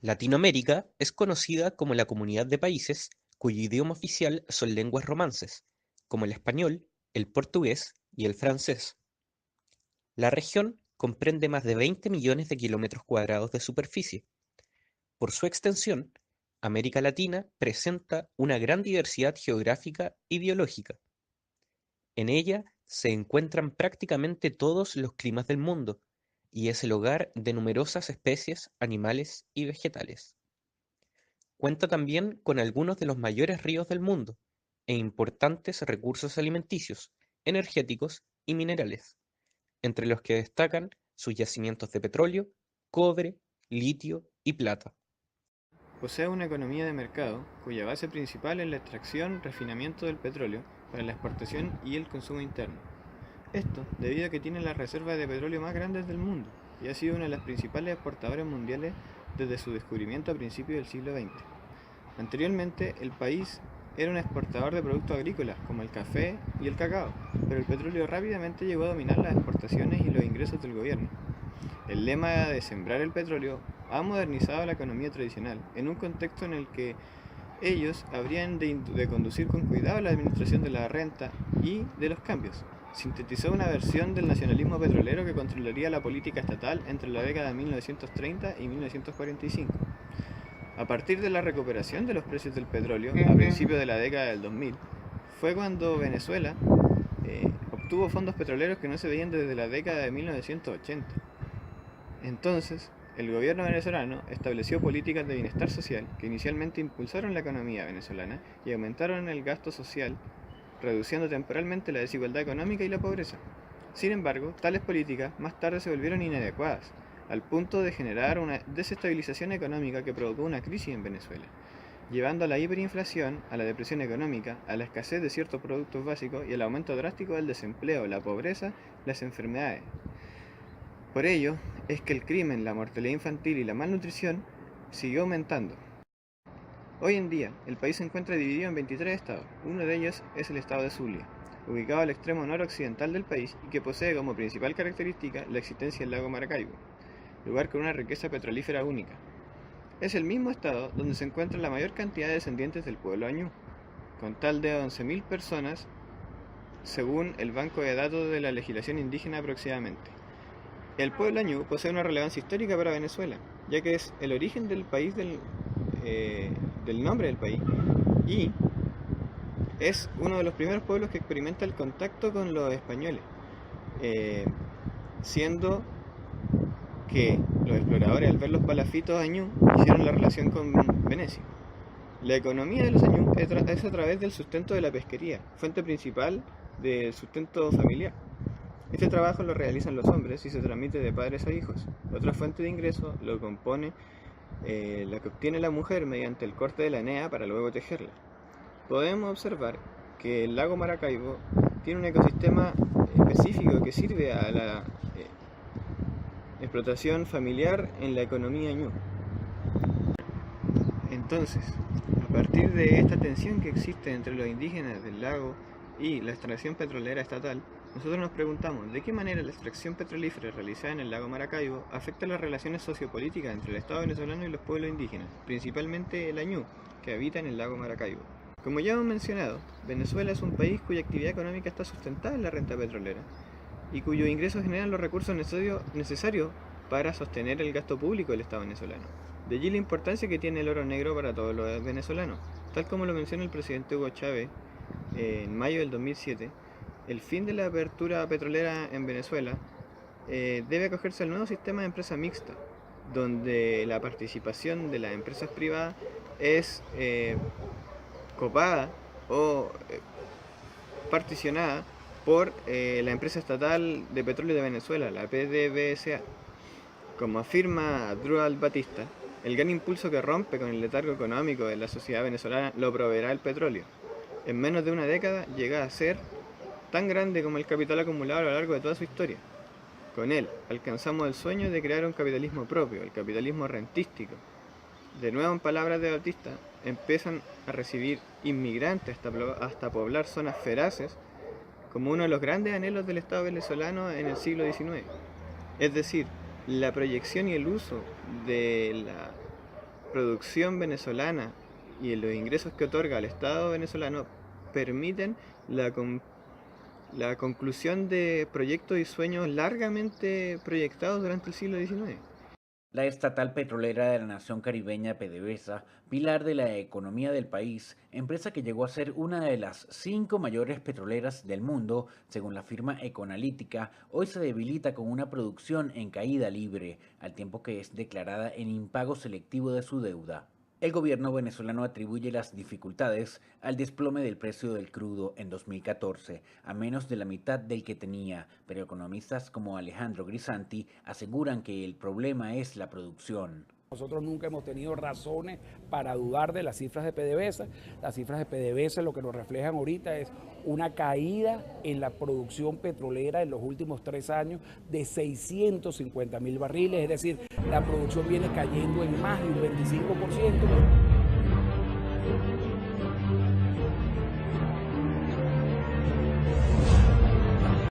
Latinoamérica es conocida como la comunidad de países cuyo idioma oficial son lenguas romances, como el español, el portugués y el francés. La región comprende más de 20 millones de kilómetros cuadrados de superficie. Por su extensión, América Latina presenta una gran diversidad geográfica y biológica. En ella se encuentran prácticamente todos los climas del mundo y es el hogar de numerosas especies animales y vegetales. Cuenta también con algunos de los mayores ríos del mundo e importantes recursos alimenticios, energéticos y minerales, entre los que destacan sus yacimientos de petróleo, cobre, litio y plata. Posee una economía de mercado cuya base principal es la extracción y refinamiento del petróleo para la exportación y el consumo interno. Esto debido a que tiene las reservas de petróleo más grandes del mundo y ha sido una de las principales exportadoras mundiales desde su descubrimiento a principios del siglo XX. Anteriormente, el país era un exportador de productos agrícolas como el café y el cacao, pero el petróleo rápidamente llegó a dominar las exportaciones y los ingresos del gobierno. El lema de sembrar el petróleo ha modernizado la economía tradicional en un contexto en el que ellos habrían de conducir con cuidado la administración de la renta y de los cambios. Sintetizó una versión del nacionalismo petrolero que controlaría la política estatal entre la década de 1930 y 1945. A partir de la recuperación de los precios del petróleo a principios de la década del 2000, fue cuando Venezuela obtuvo fondos petroleros que no se veían desde la década de 1980. Entonces, el gobierno venezolano estableció políticas de bienestar social que inicialmente impulsaron la economía venezolana y aumentaron el gasto social, reduciendo temporalmente la desigualdad económica y la pobreza. Sin embargo, tales políticas más tarde se volvieron inadecuadas, al punto de generar una desestabilización económica que provocó una crisis en Venezuela, llevando a la hiperinflación, a la depresión económica, a la escasez de ciertos productos básicos y al aumento drástico del desempleo, la pobreza, las enfermedades. Por ello, es que el crimen, la mortalidad infantil y la malnutrición siguió aumentando. Hoy en día, el país se encuentra dividido en 23 estados. Uno de ellos es el estado de Zulia, ubicado al extremo noroccidental del país y que posee como principal característica la existencia del lago Maracaibo, lugar con una riqueza petrolífera única. Es el mismo estado donde se encuentra la mayor cantidad de descendientes del pueblo añú, con tal de 11.000 personas según el Banco de Datos de la Legislación Indígena aproximadamente. El pueblo añú posee una relevancia histórica para Venezuela, ya que es el origen del país del nombre del país y es uno de los primeros pueblos que experimenta el contacto con los españoles, eh, siendo que los exploradores al ver los palafitos añú hicieron la relación con Venecia. La economía de los añú es a través del sustento de la pesquería, fuente principal del sustento familiar. Este trabajo lo realizan los hombres y se transmite de padres a hijos. Otra fuente de ingreso lo compone la que obtiene la mujer mediante el corte de la enea para luego tejerla. Podemos observar que el lago Maracaibo tiene un ecosistema específico que sirve a la explotación familiar en la economía ñu. Entonces, a partir de esta tensión que existe entre los indígenas del lago y la extracción petrolera estatal, nosotros nos preguntamos de qué manera la extracción petrolífera realizada en el lago Maracaibo afecta las relaciones sociopolíticas entre el Estado venezolano y los pueblos indígenas, principalmente el añú, que habita en el lago Maracaibo. Como ya hemos mencionado, Venezuela es un país cuya actividad económica está sustentada en la renta petrolera y cuyos ingresos generan los recursos necesarios para sostener el gasto público del Estado venezolano. De allí la importancia que tiene el oro negro para todos los venezolanos. Tal como lo menciona el presidente Hugo Chávez en mayo del 2007, el fin de la apertura petrolera en Venezuela debe acogerse al nuevo sistema de empresa mixta, donde la participación de las empresas privadas es copada o particionada por la empresa estatal de petróleo de Venezuela, la PDVSA. Como afirma Adrúbal Batista, el gran impulso que rompe con el letargo económico de la sociedad venezolana lo proveerá el petróleo. En menos de una década llega a ser tan grande como el capital acumulado a lo largo de toda su historia. Con él alcanzamos el sueño de crear un capitalismo propio, el capitalismo rentístico. De nuevo, en palabras de Batista, empiezan a recibir inmigrantes hasta poblar zonas feraces como uno de los grandes anhelos del Estado venezolano en el siglo XIX. Es decir, la proyección y el uso de la producción venezolana y los ingresos que otorga al Estado venezolano permiten la conclusión de proyectos y sueños largamente proyectados durante el siglo XIX. La estatal petrolera de la nación caribeña PDVSA, pilar de la economía del país, empresa que llegó a ser una de las 5 mayores petroleras del mundo, según la firma Ecoanalítica, hoy se debilita con una producción en caída libre, al tiempo que es declarada en impago selectivo de su deuda. El gobierno venezolano atribuye las dificultades al desplome del precio del crudo en 2014, a menos de la mitad del que tenía, pero economistas como Alejandro Grisanti aseguran que el problema es la producción. Nosotros nunca hemos tenido razones para dudar de las cifras de PDVSA. Las cifras de PDVSA lo que nos reflejan ahorita es una caída en la producción petrolera en los últimos 3 años de 650.000 barriles, es decir, la producción viene cayendo en más de un 25%.